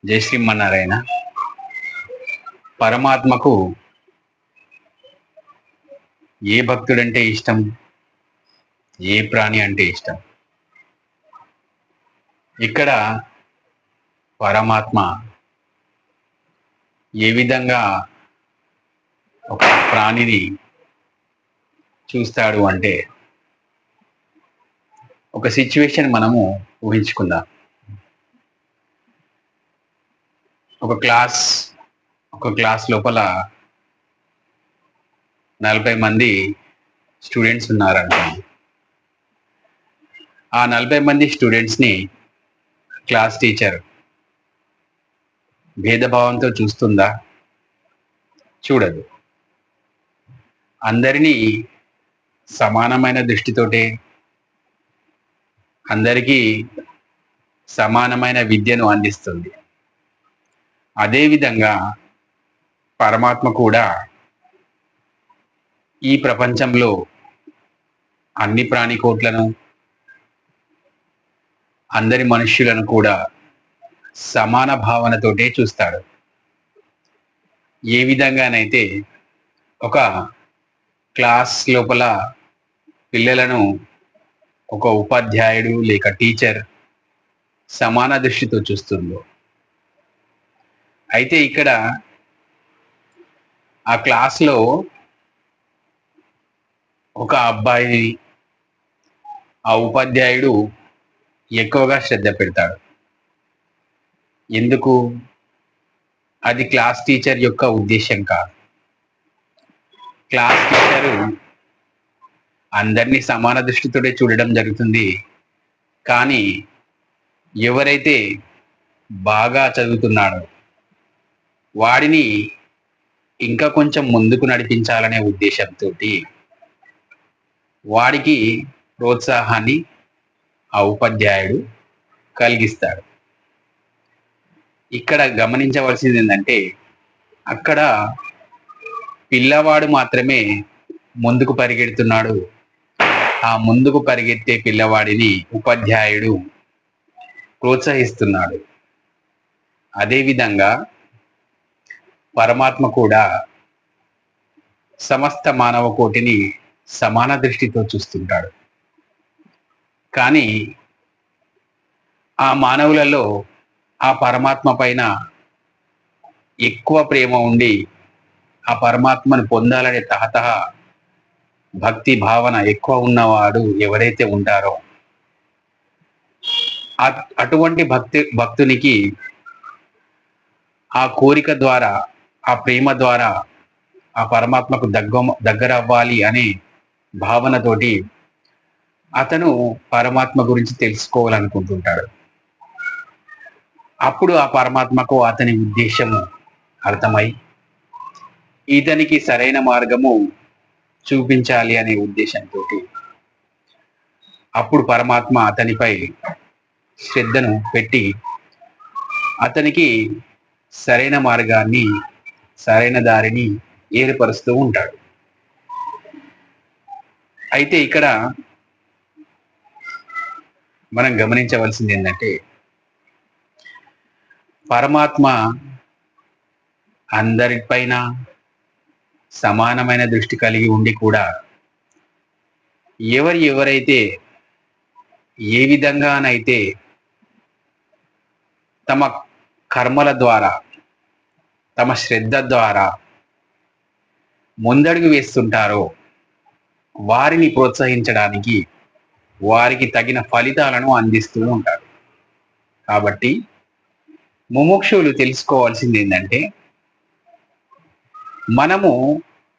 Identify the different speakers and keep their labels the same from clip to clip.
Speaker 1: జై శ్రీమన్నారాయణ. పరమాత్మకు ఏ భక్తుడంటే ఇష్టం, ఏ ప్రాణి అంటే ఇష్టం? ఇక్కడ పరమాత్మ ఏ విధంగా ఒక ప్రాణిని చూస్తాడు అంటే, ఒక సిచ్యువేషన్ మనము ఊహించుకుందాం. ఒక క్లాస్ లోపల 40 మంది స్టూడెంట్స్ ఉన్నారనుకోండి. ఆ 40 మంది స్టూడెంట్స్ని క్లాస్ టీచర్ భేదభావంతో చూస్తుందా? చూడదు. అందరినీ సమానమైన దృష్టితోటే, అందరికీ సమానమైన విద్యను అందిస్తుంది. అదేవిధంగా పరమాత్మ కూడా ఈ ప్రపంచంలో అన్ని ప్రాణికోట్లను, అందరి మనుష్యులను కూడా సమాన భావనతోటే చూస్తాడు. ఏ విధంగానైతే ఒక క్లాస్ లోపల పిల్లలను ఒక ఉపాధ్యాయుడు లేక టీచర్ సమాన దృష్టితో చూస్తుందో, అయితే ఇక్కడ ఆ క్లాస్లో ఒక అబ్బాయిని ఆ ఉపాధ్యాయుడు ఎక్కువగా శ్రద్ధ పెడతాడు. ఎందుకు? అది క్లాస్ టీచర్ యొక్క ఉద్దేశం కాదు. క్లాస్ టీచరు అందరినీ సమాన దృష్టితోనే చూడడం జరుగుతుంది. కానీ ఎవరైతే బాగా చదువుతున్నాడో వాడిని ఇంకా కొంచెం ముందుకు నడిపించాలనే ఉద్దేశంతో వాడికి ప్రోత్సాహాన్ని ఆ ఉపాధ్యాయుడు కలిగిస్తాడు. ఇక్కడ గమనించవలసింది ఏంటంటే, అక్కడ పిల్లవాడు మాత్రమే ముందుకు పరిగెడుతున్నాడు. ఆ ముందుకు పరిగెత్తే పిల్లవాడిని ఉపాధ్యాయుడు ప్రోత్సహిస్తున్నాడు. అదేవిధంగా పరమాత్మ కూడా సమస్త మానవ కోటిని సమాన దృష్టితో చూస్తుంటాడు. కానీ ఆ మానవులలో ఆ పరమాత్మ పైన ఎక్కువ ప్రేమ ఉండి, ఆ పరమాత్మను పొందాలనే తహతహ భక్తి భావన ఎక్కువ ఉన్నవాడు ఎవరైతే ఉంటారో, అటువంటి భక్తునికి ఆ కోరిక ద్వారా, ఆ ప్రేమ ద్వారా ఆ పరమాత్మకు దగ్గర అవ్వాలి అనే భావనతోటి అతను పరమాత్మ గురించి తెలుసుకోవాలనుకుంటుంటాడు. అప్పుడు ఆ పరమాత్మకు అతని ఉద్దేశము అర్థమై ఇతనికి సరైన మార్గము చూపించాలి అనే ఉద్దేశంతో అప్పుడు పరమాత్మ అతనిపై శ్రద్ధను పెట్టి అతనికి సరైన మార్గాన్ని, సరైన దారిని ఏర్పరుస్తూ ఉంటాడు. అయితే ఇక్కడ మనం గమనించవలసింది ఏంటంటే, పరమాత్మ అందరిపైన సమానమైన దృష్టి కలిగి ఉండి కూడా ఎవరైతే ఏ విధంగానైతే తమ కర్మల ద్వారా, తమ శ్రద్ధ ద్వారా ముందడుగు వేస్తుంటారో వారిని ప్రోత్సహించడానికి వారికి తగిన ఫలితాలను అందిస్తూ ఉంటారు. కాబట్టి ముముక్షులు తెలుసుకోవాల్సింది ఏంటంటే, మనము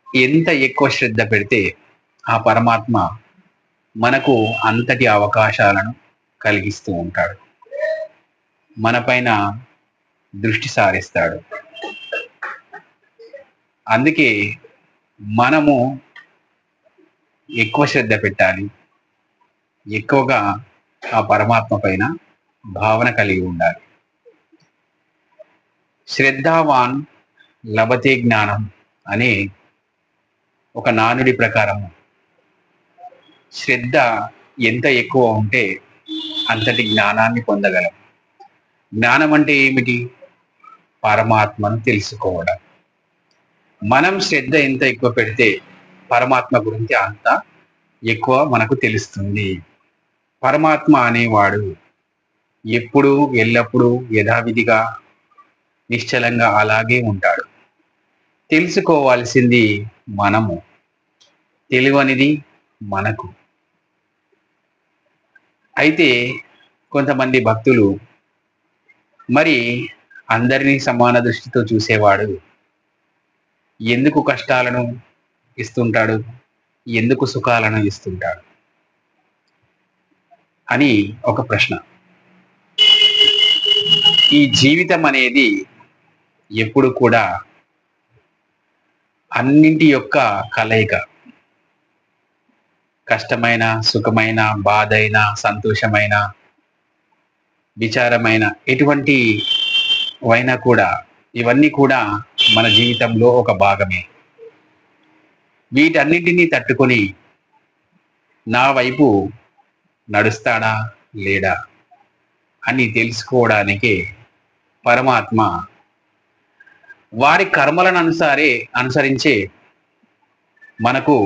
Speaker 1: ఎంత ఎక్కువ శ్రద్ధ పెడితే ఆ పరమాత్మ మనకు అంతటి అవకాశాలను కలిగిస్తూ ఉంటాడు, మనపైన దృష్టి సారిస్తాడు. అందుకే మనము ఎక్కువ శ్రద్ధ పెట్టాలి, ఎక్కువగా ఆ పరమాత్మ పైన భావన కలిగి ఉండాలి. శ్రద్ధావాన్ లభతే జ్ఞానం అనే ఒక నానుడి ప్రకారం శ్రద్ధ ఎంత ఎక్కువ ఉంటే అంతటి జ్ఞానాన్ని పొందగలం. జ్ఞానం అంటే ఏమిటి? పరమాత్మను తెలుసుకోవడం. మనం శ్రద్ధ ఎంత ఎక్కువ పెడితే పరమాత్మ గురించి అంత ఎక్కువ మనకు తెలుస్తుంది. పరమాత్మ అనేవాడు ఎప్పుడు ఎల్లప్పుడూ యథావిధిగా నిశ్చలంగా అలాగే ఉంటాడు. తెలుసుకోవాల్సింది మనము, తెలియనిది మనకు. అయితే కొంతమంది భక్తులు మరి అందరినీ సమాన దృష్టితో చూసేవాడు ఎందుకు కష్టాలను ఇస్తుంటాడు, ఎందుకు సుఖాలను ఇస్తుంటాడు అని ఒక ప్రశ్న. ఈ జీవితం అనేది ఎప్పుడు కూడా అన్నింటి యొక్క కలయిక. కష్టమైన, సుఖమైన, బాధైన, సంతోషమైన, విచారమైన ఎటువంటి అయినా కూడా ఇవన్నీ కూడా మన జీవితంలో ఒక భాగమే. వీటన్నిటినీ తట్టుకొని నా వైపు నడుస్తాడా లేడా అని తెలుసుకోవడానికి పరమాత్మ వారి కర్మలను అనుసరించే మనకు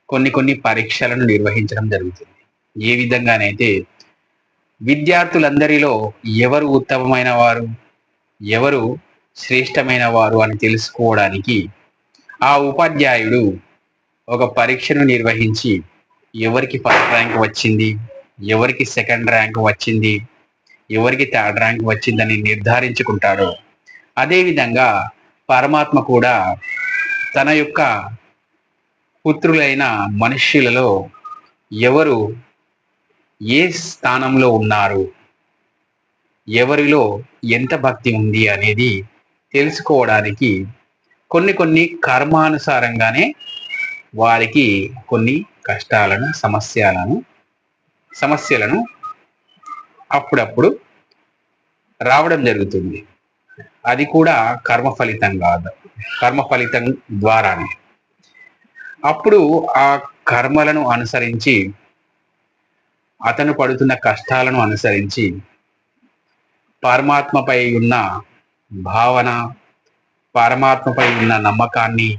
Speaker 1: కొన్ని పరీక్షలను నిర్వహించడం జరుగుతుంది. ఏ విధంగానైతే విద్యార్థులందరిలో ఎవరు ఉత్తమమైన వారు, ఎవరు శ్రేష్టమైన వారు అని తెలుసుకోవడానికి ఆ ఉపాధ్యాయుడు ఒక పరీక్షను నిర్వహించి ఎవరికి ఫస్ట్ ర్యాంక్ వచ్చింది, ఎవరికి సెకండ్ ర్యాంక్ వచ్చింది, ఎవరికి థర్డ్ ర్యాంక్ వచ్చిందని నిర్ధారించుకుంటాడో అదేవిధంగా పరమాత్మ కూడా తన యొక్క పుత్రులైన మనుష్యులలో ఎవరు ఏ స్థానంలో ఉన్నారు, ఎవరిలో ఎంత భక్తి ఉంది అనేది తెలుసుకోవడానికి కొన్ని కర్మానుసారంగానే వారికి కొన్ని కష్టాలను, సమస్యలను అప్పుడప్పుడు రావడం జరుగుతుంది. అది కూడా కర్మ ఫలితం కాదు, కర్మ ఫలితం ద్వారానే. అప్పుడు ఆ కర్మలను అనుసరించి, అతను పడుతున్న కష్టాలను అనుసరించి పరమాత్మపై ఉన్న భావన, పరమాత్మపై ఉన్న నమ్మకాన్ని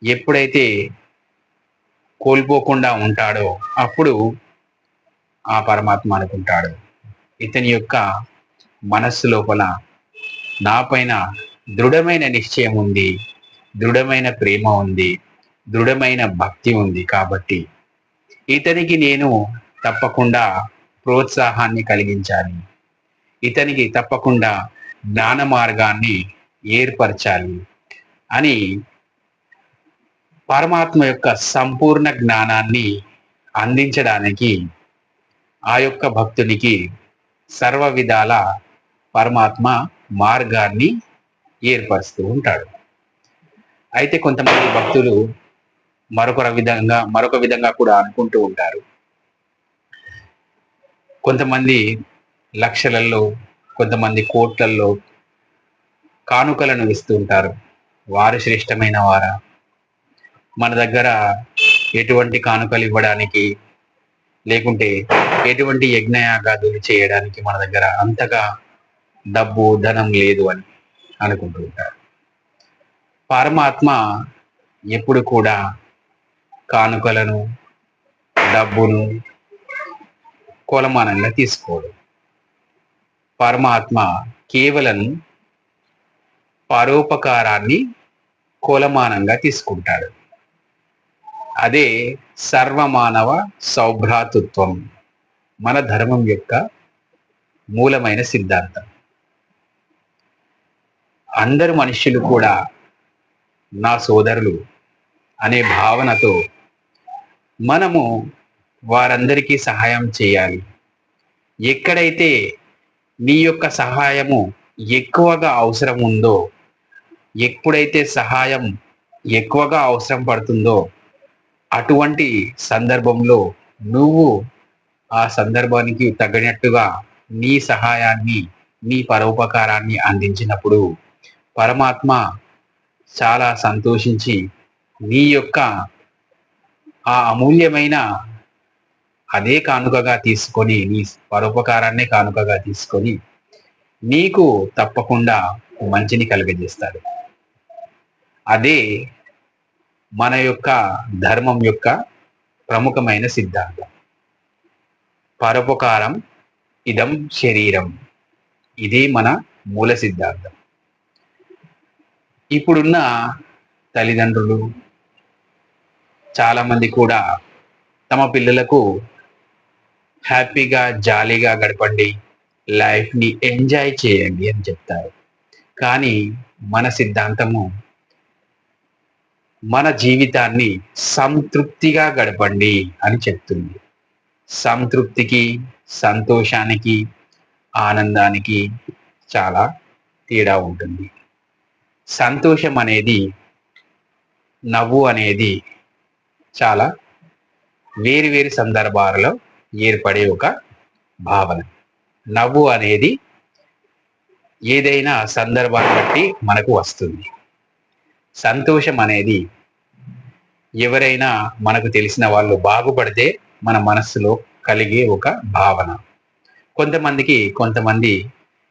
Speaker 1: ఎప్పుడైతే కోల్పోకుండా ఉంటాడో అప్పుడు ఆ పరమాత్మ అనుకుంటాడు, ఇతని యొక్క మనస్సు లోపల నా పైన దృఢమైన నిశ్చయం ఉంది, దృఢమైన ప్రేమ ఉంది, దృఢమైన భక్తి ఉంది, కాబట్టి ఇతనికి నేను తప్పకుండా ప్రోత్సాహాన్ని కలిగించాలి, ఇతనికి తప్పకుండా జ్ఞాన మార్గాన్ని ఏర్పరచాలి అని పరమాత్మ యొక్క సంపూర్ణ జ్ఞానాన్ని అందించడానికి ఆ యొక్క భక్తునికి సర్వ విధాల పరమాత్మ మార్గాన్ని ఏర్పరుస్తూ ఉంటాడు. అయితే కొంతమంది భక్తులు మరొక విధంగా కూడా అనుకుంటూ ఉంటారు. కొంతమంది లక్షలలో, కొంతమంది కోట్లల్లో కానుకలను ఇస్తూ ఉంటారు. వారు శ్రేష్టమైన వారా? మన దగ్గర ఎటువంటి కానుకలు ఇవ్వడానికి, లేకుంటే ఎటువంటి యజ్ఞయాగాదులు చేయడానికి మన దగ్గర అంతగా డబ్బు, ధనం లేదు అని అనుకుంటూ ఉంటారు. పరమాత్మ ఎప్పుడు కూడా కానుకలను, డబ్బును కొలమానంగా తీసుకోడు. పరమాత్మ కేవలం పరోపకారాన్ని కొలమానంగా తీసుకుంటాడు. అదే సర్వమానవ సౌభ్రాతృత్వం, మన ధర్మం యొక్క మూలమైన సిద్ధాంతం. అందరు మనుష్యులు కూడా నా సోదరులు అనే భావనతో మనము వారందరికీ సహాయం చేయాలి. ఎక్కడైతే నీ యొక్క సహాయము ఎక్కువగా అవసరం ఉందో, ఎప్పుడైతే సహాయం ఎక్కువగా అవసరం పడుతుందో అటువంటి సందర్భంలో నువ్వు ఆ సందర్భానికి తగినట్టుగా నీ సహాయాన్ని, నీ పరోపకారాన్ని అందించినప్పుడు పరమాత్మ చాలా సంతోషించి నీ యొక్క ఆ అమూల్యమైన అదే కానుకగా తీసుకొని, నీ పరోపకారాన్నే కానుకగా తీసుకొని నీకు తప్పకుండా మంచిని కలుగజేస్తాడు. అదే మన యొక్క ధర్మం యొక్క ప్రముఖమైన సిద్ధాంతం. పరోపకారం ఇదం శరీరం. ఇది మన మూల సిద్ధాంతం. ఇప్పుడున్న తల్లిదండ్రులు చాలామంది కూడా తమ పిల్లలకు హ్యాపీగా జాలీగా గడపండి, లైఫ్ని ఎంజాయ్ చేయండి అని చెప్తారు. కానీ మన సిద్ధాంతము మన జీవితాన్ని సంతృప్తిగా గడపండి అని చెప్తుంది. సంతృప్తికి, సంతోషానికి, ఆనందానికి చాలా తేడా ఉంటుంది. సంతోషం అనేది, నవ్వు అనేది చాలా వేరు వేరు సందర్భాలలో ఏర్పడే ఒక భావన. నవ్వు అనేది ఏదైనా సందర్భాన్ని బట్టి మనకు వస్తుంది. సంతోషం అనేది ఎవరైనా మనకు తెలిసిన వాళ్ళు బాగుపడితే మన మనస్సులో కలిగే ఒక భావన. కొంతమంది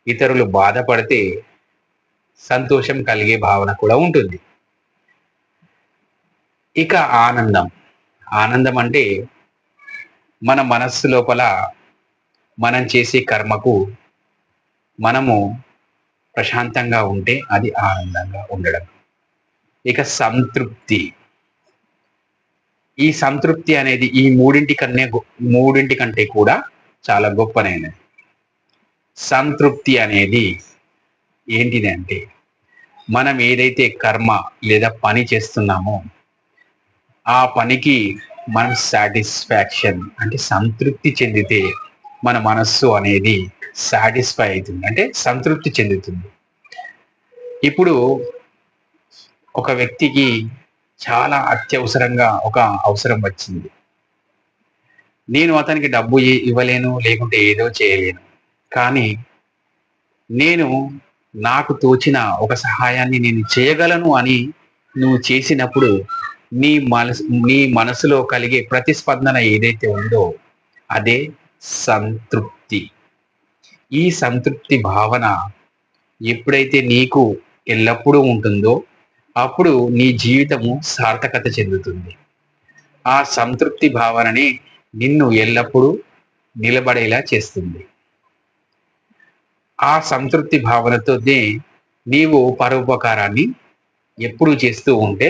Speaker 1: ఇతరులు బాధపడితే సంతోషం కలిగే భావన కూడా ఉంటుంది. ఇక ఆనందం అంటే మన మనస్సు లోపల మనం చేసే కర్మకు మనము ప్రశాంతంగా ఉంటే అది ఆనందంగా ఉండడం. ఇక సంతృప్తి, ఈ సంతృప్తి అనేది ఈ మూడింటి కంటే కూడా చాలా గొప్పనైనది. సంతృప్తి అనేది ఏంటిది అంటే, మనం ఏదైతే కర్మ లేదా పని చేస్తున్నామో ఆ పనికి మనం సాటిస్ఫాక్షన్ అంటే సంతృప్తి చెందితే మన మనస్సు అనేది సాటిస్ఫై అవుతుంది, అంటే సంతృప్తి చెందుతుంది. ఇప్పుడు ఒక వ్యక్తికి చాలా అత్యవసరంగా ఒక అవసరం వచ్చింది. నేను అతనికి డబ్బు ఇవ్వలేను, లేకుంటే ఏదో చేయలేను. కానీ నేను నాకు తోచిన ఒక సహాయాన్ని నేను చేయగలను అని నువ్వు చేసినప్పుడు నీ మనసులో కలిగే ప్రతిస్పందన ఏదైతే ఉందో అదే సంతృప్తి. ఈ సంతృప్తి భావన ఎప్పుడైతే నీకు ఎల్లప్పుడూ ఉంటుందో అప్పుడు నీ జీవితము సార్థకత చెందుతుంది. ఆ సంతృప్తి భావనని నిన్ను ఎల్లప్పుడూ నిలబడేలా చేస్తుంది. ఆ సంతృప్తి భావనతోనే నీవు పరోపకారాన్ని ఎప్పుడు చేస్తూ ఉంటే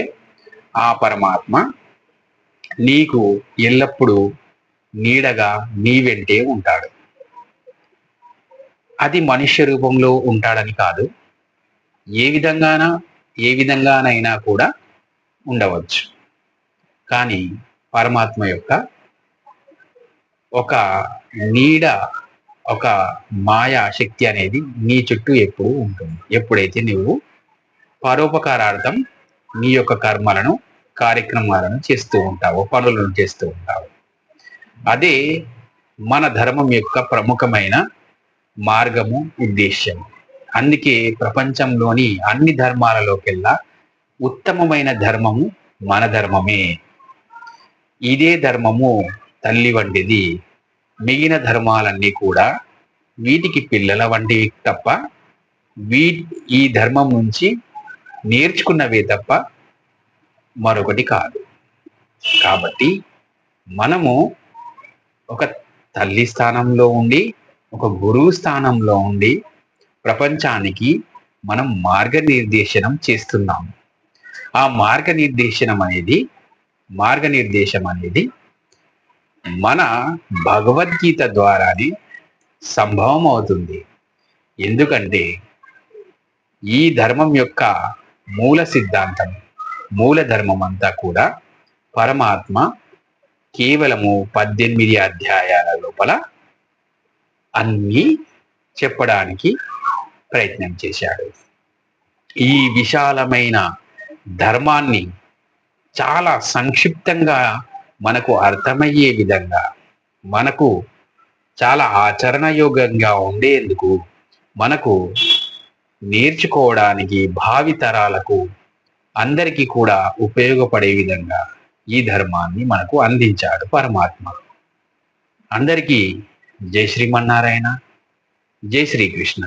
Speaker 1: ఆ పరమాత్మ నీకు ఎల్లప్పుడూ నీడగా నీ వెంటే ఉంటాడు. అది మనుష్య రూపంలో ఉంటాడని కాదు, ఏ విధంగానైనా కూడా ఉండవచ్చు. కానీ పరమాత్మ యొక్క ఒక నీడ, ఒక మాయా శక్తి అనేది నీ చుట్టూ ఎప్పుడూ ఉంటుంది. ఎప్పుడైతే నువ్వు పరోపకారార్థం నీ యొక్క కార్యక్రమాలను చేస్తూ ఉంటావు, పనులను చేస్తూ ఉంటావు. అదే మన ధర్మం యొక్క ప్రముఖమైన మార్గము, ఉద్దేశ్యము. అందుకే ప్రపంచంలోని అన్ని ధర్మాలలోకెల్లా ఉత్తమమైన ధర్మము మన ధర్మమే. ఇదే ధర్మము తల్లి వంటిది. మిగిలిన ధర్మాలన్నీ కూడా వీటికి పిల్లల వంటివి తప్ప ఈ ధర్మం నుంచి నేర్చుకున్నవే తప్ప మరొకటి కాదు. కాబట్టి మనము ఒక తల్లి స్థానంలో ఉండి, ఒక గురువు స్థానంలో ఉండి ప్రపంచానికి మనం మార్గనిర్దేశనం చేస్తున్నాము. ఆ మార్గనిర్దేశం అనేది మన భగవద్గీత ద్వారానే సంభవం అవుతుంది. ఎందుకంటే ఈ ధర్మం యొక్క మూల సిద్ధాంతం, మూల ధర్మం అంతా కూడా పరమాత్మ కేవలము 18 అధ్యాయాల లోపల అన్నీ చెప్పడానికి ప్రయత్నం చేశాడు. ఈ విశాలమైన ధర్మాన్ని చాలా సంక్షిప్తంగా మనకు అర్థమయ్యే విధంగా, మనకు చాలా ఆచరణయోగ్యంగా ఉండేందుకు, మనకు నేర్చుకోవడానికి, భావితరాలకు అందరికీ కూడా ఉపయోగపడే విధంగా ఈ ధర్మాన్ని మనకు అందించాడు పరమాత్మ. అందరికీ జై శ్రీమన్నారాయణ, జై శ్రీకృష్ణ.